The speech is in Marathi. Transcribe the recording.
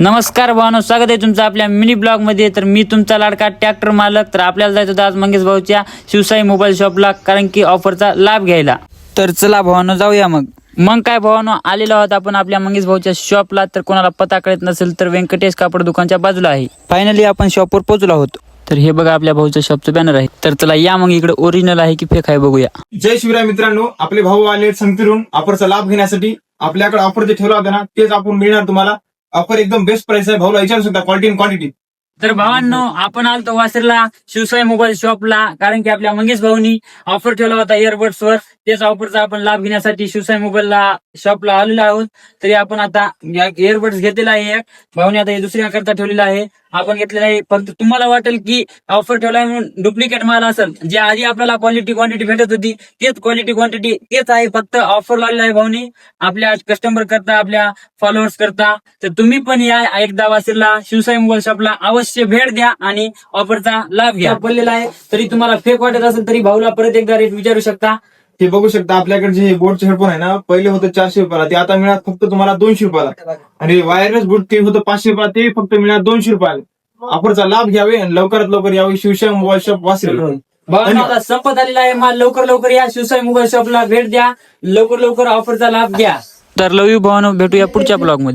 नमस्कार भावांनो, स्वागत आहे तुमचं आपल्या मिनी ब्लॉग मध्ये। तर मी तुमचा लाडका ट्रॅक्टर मालक। तर आपल्याला जायचं होतं आज मंगेश भाऊच्या शिवसाई मोबाईल शॉपला, कारण की ऑफरचा लाभ घ्यायला। तर चला भावांनो जाऊया मग काय भावांनो, आलेलो आहोत आपण आपल्या मंगेश भाऊच्या शॉपला। तर कोणाला पता कळत नसेल तर व्यंकटेश कापड दुकानच्या बाजूला आहे। फायनली आपण शॉपवर पोहोचलो आहोत। तर हे बघा आपल्या भाऊच्या शॉपचं बॅनर आहे। तर चला या मग इकडे ओरिजिनल आहे की फेक आहे बघूया। जय शिवराय मित्रांनो, आपले भाऊ आले संगतीरून ऑफरचा लाभ घेण्यासाठी। आपल्याकडे ऑफर जे ठेवला होता ना तेच आपण मिळणार तुम्हाला। ऑफर एकदम बेस्ट प्राइस आहे, भाऊला विचारू शकता क्वालिटी आणि क्वांटिटी। तर भावांनो, आपण आलतो वासरला शिवसाई मोबाईल शॉपला, कारण की आपल्या मंगेश भाऊनी ऑफर ठेवला होता इयरबड्स वर। तेच ऑफरचा आपण लाभ घेण्यासाठी शिवसाई मोबाईलला शॉपला आलेलो आहोत। तरी आपण आता इयरबड्स घेतलेला आहे एक, भाऊने आता हे दुसऱ्या करता ठेवलेला आहे, आपण घेतलेला आहे। फक्त तुम्हाला वाटेल की ऑफर ठेवलाय म्हणून डुप्लिकेट माल असेल, जे आधी आपल्याला क्वालिटी क्वांटिटी भेटत होती तेच क्वालिटी क्वांटिटी तेच आहे, फक्त ऑफर लावलेला आहे भाऊनी आपल्या कस्टमर करता, आपल्या फॉलोअर्स करता। तर तुम्ही पण या एकदा वासरला शिवसाई मोबाईल शॉपला अवश्य भेट द्या आणि ऑफरचा लाभ घ्या। बोललेला आहे, तरी तुम्हाला फेक वाटत असेल तरी भाऊला परत एकदा रेट विचारू शकता। हे बघू शकता आपल्याकडे जे बोटचे हेडफोन आहे ना, पहिले होतं 400 रुपयाला, ते आता मिळणार फक्त तुम्हाला 200 रुपयाला। आणि वायरलेस बूट ते होतं 500 रुपयाला, ते फक्त मिळणार 200 रुपयाला। ऑफरचा लाभ घ्यावे आणि लवकरात लवकर यावे शिवसाई मोबाईल शॉप वासरला। भावांनो, आता संपत आलेला आहे माल, लवकर लवकर या शिवसाई मोबाईल शॉपला भेट द्या, लवकर लवकर ऑफरचा लाभ घ्या। तर लव यू भावांनो, भेटूया पुढच्या ब्लॉग मध्ये।